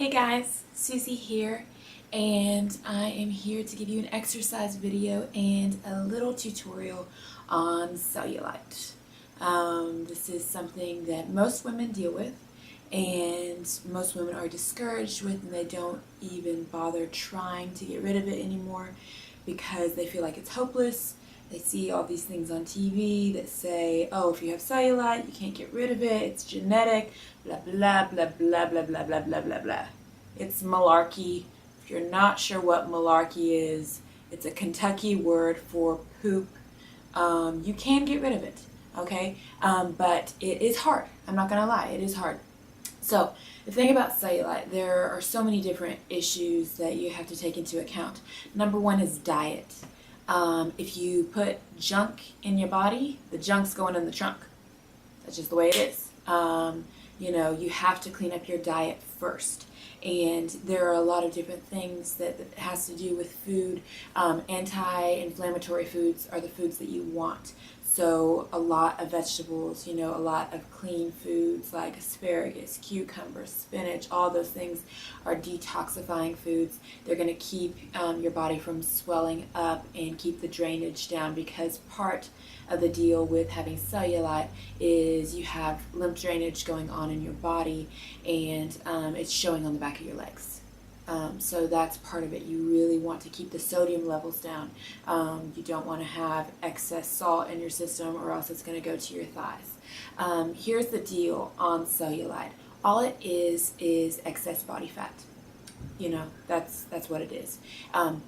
Hey guys, Susie here, and I am here to give you an exercise video and a little tutorial on cellulite. This is something that most women deal with, and most women are discouraged with, and they don't even bother trying to get rid of it anymore because they feel like it's hopeless. They see all these things on TV that say, oh, if you have cellulite, you can't get rid of it, it's genetic, blah, blah, blah, blah, blah, blah, blah, blah, blah, blah. It's malarkey. If you're not sure what malarkey is, it's a Kentucky word for poop. You can get rid of it, okay? But it is hard. I'm not gonna lie, it is hard. So the thing about cellulite, there are so many different issues that you have to take into account. Number one is diet. If you put junk in your body, the junk's going in the trunk. That's just the way it is. You have to clean up your diet first. And there are a lot of different things that has to do with food. Anti-inflammatory foods are the foods that you want. So a lot of vegetables, a lot of clean foods like asparagus, cucumber, spinach, all those things are detoxifying foods. They're going to keep your body from swelling up and keep the drainage down, because part of the deal with having cellulite is you have lymph drainage going on in your body, and it's showing on the back of your legs. So that's part of it. You really want to keep the sodium levels down. You don't want to have excess salt in your system, or else it's going to go to your thighs. Here's the deal on cellulite. All it is excess body fat. That's what it is.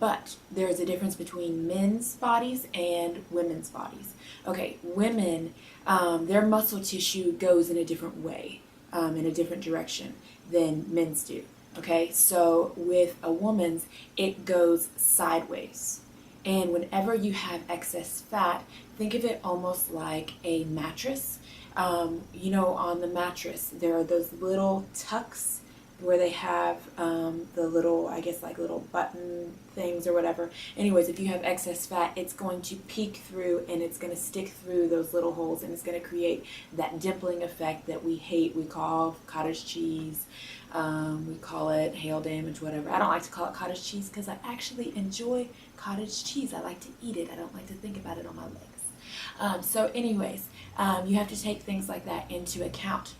But there's a difference between men's bodies and women's bodies. Okay, women, their muscle tissue goes in a different way, in a different direction than men's do. Okay, so with a woman's, it goes sideways. And whenever you have excess fat, think of it almost like a mattress. On the mattress, there are those little tucks where they have the little, little button things or whatever. Anyways, if you have excess fat, it's going to peek through, and it's going to stick through those little holes, and it's going to create that dimpling effect that we hate. We call cottage cheese. We call it hail damage, whatever. I don't like to call it cottage cheese because I actually enjoy cottage cheese. I like to eat it. I don't like to think about it on my legs. So anyways, you have to take things like that into account.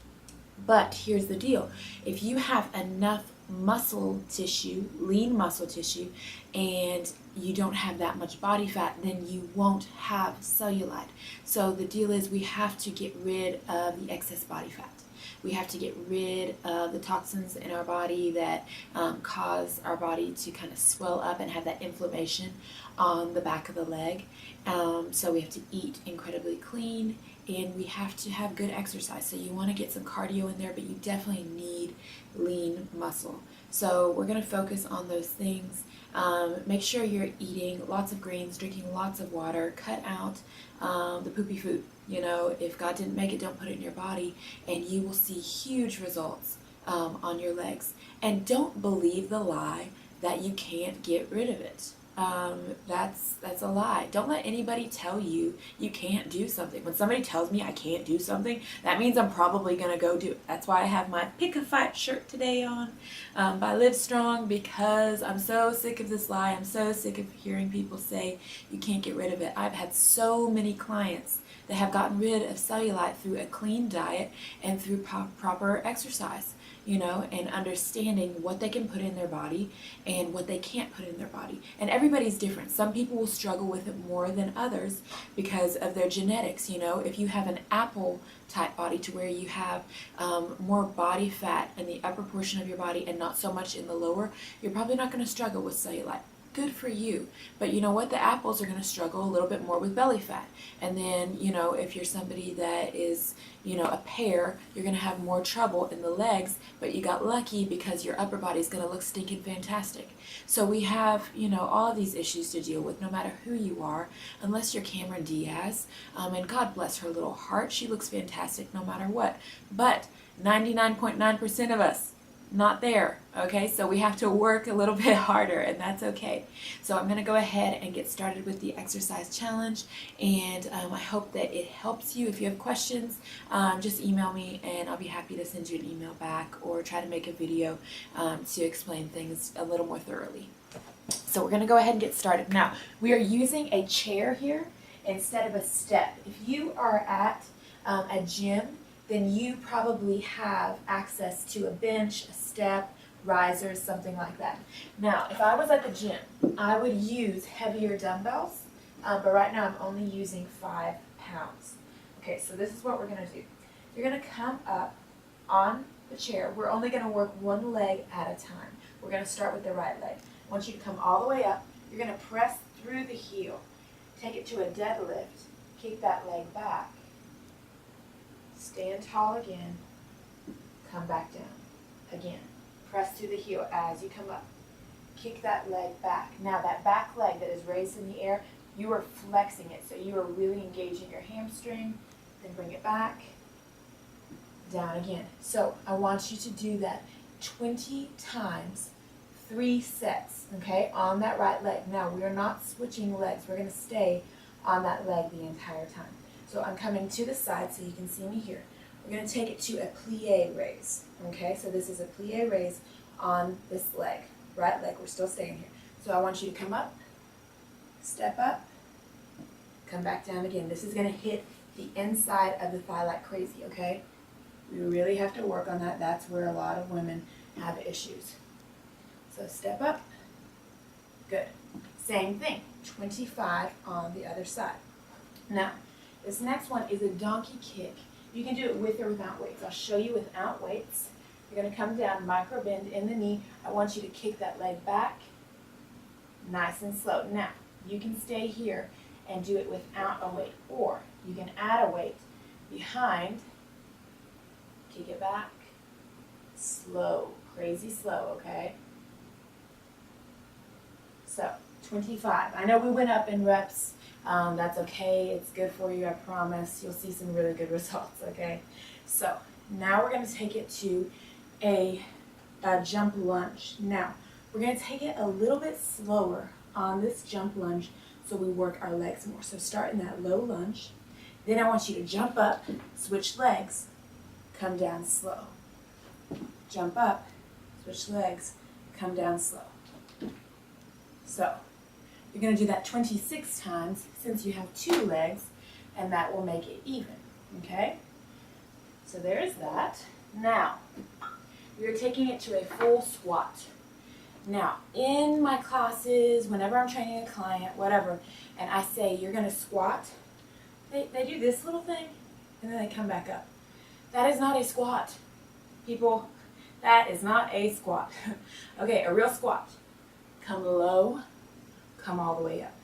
But here's the deal. If you have enough muscle tissue, lean muscle tissue, and you don't have that much body fat, then you won't have cellulite. So the deal is we have to get rid of the excess body fat. We have to get rid of the toxins in our body that cause our body to kind of swell up and have that inflammation on the back of the leg. So we have to eat incredibly clean, and we have to have good exercise. So you want to get some cardio in there, but you definitely need lean muscle. So we're going to focus on those things. Make sure you're eating lots of greens, drinking lots of water, cut out the poopy food. If God didn't make it, don't put it in your body, and you will see huge results on your legs. And don't believe the lie that you can't get rid of it. That's a lie. Don't let anybody tell you you can't do something. When somebody tells me I can't do something, that means I'm probably going to go do it. That's why I have my Pick a Fight shirt today on by Live Strong, because I'm so sick of this lie. I'm so sick of hearing people say you can't get rid of it. I've had so many clients that have gotten rid of cellulite through a clean diet and through proper exercise. And understanding what they can put in their body and what they can't put in their body. And everybody's different. Some people will struggle with it more than others because of their genetics. If you have an apple type body, to where you have more body fat in the upper portion of your body and not so much in the lower, you're probably not going to struggle with cellulite. Good for you. But you know what? The apples are going to struggle a little bit more with belly fat. And then, if you're somebody that is, a pear, you're going to have more trouble in the legs, but you got lucky because your upper body is going to look stinking fantastic. So we have, all of these issues to deal with, no matter who you are, unless you're Cameron Diaz. And God bless her little heart. She looks fantastic no matter what. But 99.9% of us not there, okay? So we have to work a little bit harder, and that's okay. So I'm gonna go ahead and get started with the exercise challenge, and I hope that it helps you. If you have questions, just email me and I'll be happy to send you an email back or try to make a video to explain things a little more thoroughly. So we're gonna go ahead and get started. Now, we are using a chair here instead of a step. If you are at a gym, then you probably have access to a bench, a step, risers, something like that. Now, if I was at the gym, I would use heavier dumbbells, but right now I'm only using 5 pounds. Okay, so this is what we're gonna do. You're gonna come up on the chair. We're only gonna work one leg at a time. We're gonna start with the right leg. I want you to come all the way up. You're gonna press through the heel. Take it to a deadlift. Kick that leg back. Stand tall again, come back down. Again, press through the heel as you come up. Kick that leg back. Now that back leg that is raised in the air, you are flexing it. So you are really engaging your hamstring. Then bring it back, down again. So I want you to do that 20 times, 3 sets, okay, on that right leg. Now we are not switching legs. We're gonna stay on that leg the entire time. So I'm coming to the side so you can see me here. We're going to take it to a plie raise. Okay, so this is a plie raise on this leg, right leg. We're still staying here. So I want you to come up, step up, come back down again. This is going to hit the inside of the thigh like crazy, okay? We really have to work on that. That's where a lot of women have issues. So step up, good. Same thing, 25 on the other side. Now, this next one is a donkey kick. You can do it with or without weights. I'll show you without weights. You're going to come down, micro bend in the knee. I want you to kick that leg back, nice and slow. Now, you can stay here and do it without a weight, or you can add a weight behind, kick it back, slow, crazy slow, okay? So, 25. I know we went up in reps. That's okay. It's good for you, I promise. You'll see some really good results, okay? So now we're going to take it to a jump lunge. Now, we're going to take it a little bit slower on this jump lunge so we work our legs more. So start in that low lunge. Then I want you to jump up, switch legs, come down slow. Jump up, switch legs, come down slow. So you're going to do that 26 times since you have 2 legs, and that will make it even, okay? So there's that. Now, you're taking it to a full squat. Now, in my classes, whenever I'm training a client, whatever, and I say you're going to squat, they do this little thing, and then they come back up. That is not a squat, people. That is not a squat. Okay, a real squat. Come low. Come all the way up.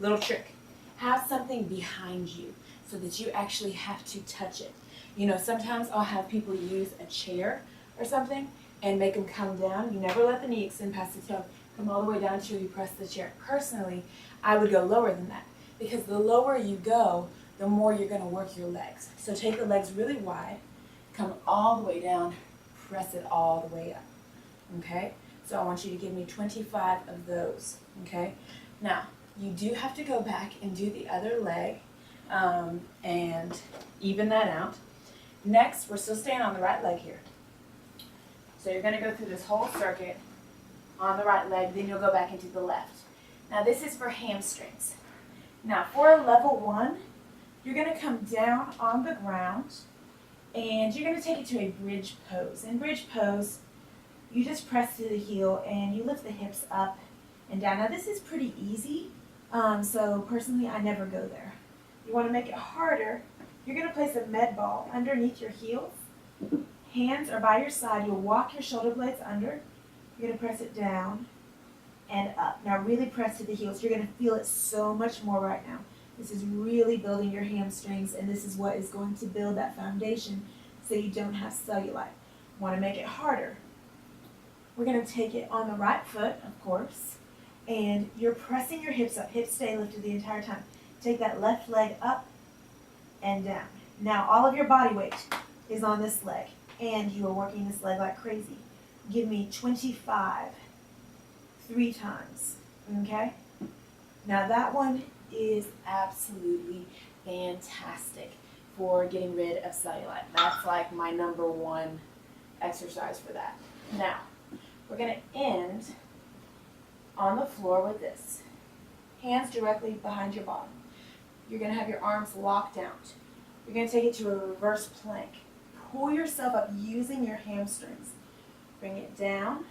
Little trick. Have something behind you so that you actually have to touch it. You know, sometimes I'll have people use a chair or something and make them come down. You never let the knee extend past the toe. Come all the way down until you press the chair. Personally, I would go lower than that because the lower you go, the more you're going to work your legs. So take the legs really wide, come all the way down, press it all the way up. Okay? So I want you to give me 25 of those, okay? Now, you do have to go back and do the other leg and even that out. Next, we're still staying on the right leg here. So you're going to go through this whole circuit on the right leg, then you'll go back into the left. Now, this is for hamstrings. Now, for a level 1, you're going to come down on the ground and you're going to take it to a bridge pose. In bridge pose, you just press through the heel and you lift the hips up and down. Now this is pretty easy, so personally I never go there. You want to make it harder, you're going to place a med ball underneath your heels. Hands are by your side. You'll walk your shoulder blades under. You're going to press it down and up. Now really press to the heels. You're going to feel it so much more right now. This is really building your hamstrings, and this is what is going to build that foundation so you don't have cellulite. Want to make it harder. We're going to take it on the right foot, of course, and you're pressing your hips up. Hips stay lifted the entire time. Take that left leg up and down. Now all of your body weight is on this leg, and you are working this leg like crazy. give me 25 3 times, okay? Now that one is absolutely fantastic for getting rid of cellulite. That's like my #1 exercise for that. Now, we're gonna end on the floor with this. Hands directly behind your bottom. You're gonna have your arms locked out. You're gonna take it to a reverse plank. Pull yourself up using your hamstrings. Bring it down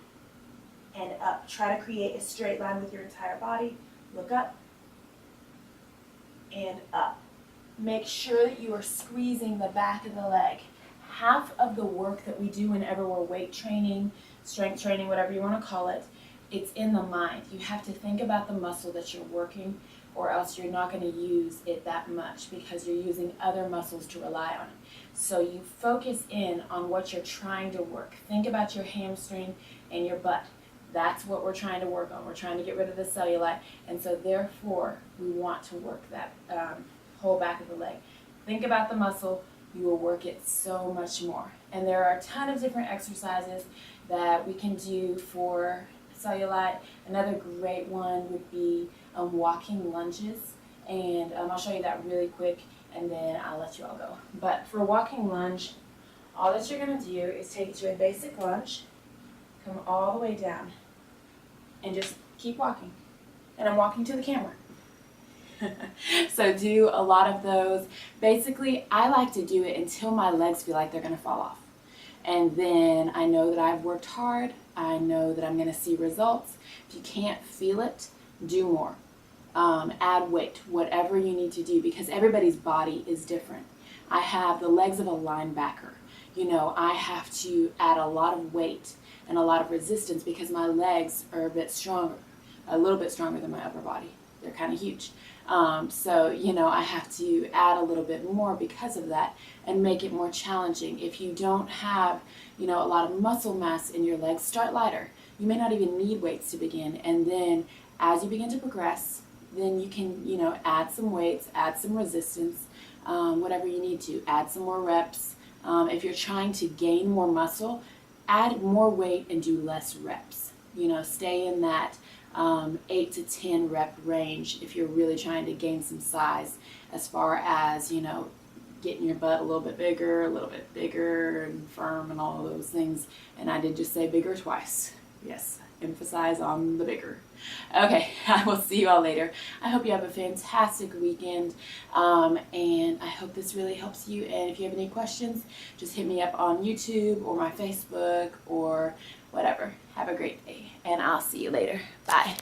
and up. Try to create a straight line with your entire body. Look up and up. Make sure that you are squeezing the back of the leg. Half of the work that we do whenever we're weight training, strength training, whatever you want to call it, it's in the mind. You have to think about the muscle that you're working, or else you're not going to use it that much because you're using other muscles to rely on it. So you focus in on what you're trying to work. Think about your hamstring and your butt. That's what we're trying to work on. We're trying to get rid of the cellulite, and so therefore we want to work that whole back of the leg. Think about the muscle. You will work it so much more. And there are a ton of different exercises that we can do for cellulite. Another great one would be walking lunges, and I'll show you that really quick and then I'll let you all go. But for walking lunge, all that you're going to do is take it to a basic lunge, come all the way down, and just keep walking. And I'm walking to the camera. So do a lot of those. Basically, I like to do it until my legs feel like they're going to fall off. And then I know that I've worked hard. I know that I'm going to see results. If you can't feel it, do more. Add weight, whatever you need to do, because everybody's body is different. I have the legs of a linebacker. You know, I have to add a lot of weight and a lot of resistance because my legs are a bit stronger, a little bit stronger than my upper body. They're kind of huge. So, you know, I have to add a little bit more because of that and make it more challenging. If you don't have, you know, a lot of muscle mass in your legs, start lighter. You may not even need weights to begin. And then as you begin to progress, then you can, you know, add some weights, add some resistance, whatever you need to. Add some more reps. If you're trying to gain more muscle, add more weight and do less reps. You know, stay in that 8 to 10 rep range if you're really trying to gain some size, as far as, you know, getting your butt a little bit bigger and firm and all of those things. And I did just say bigger twice. Yes, emphasize on the bigger. Okay, I will see you all later. I hope you have a fantastic weekend, and I hope this really helps you. And if you have any questions, just hit me up on YouTube or my Facebook or whatever. Have a great day, and I'll see you later. Bye.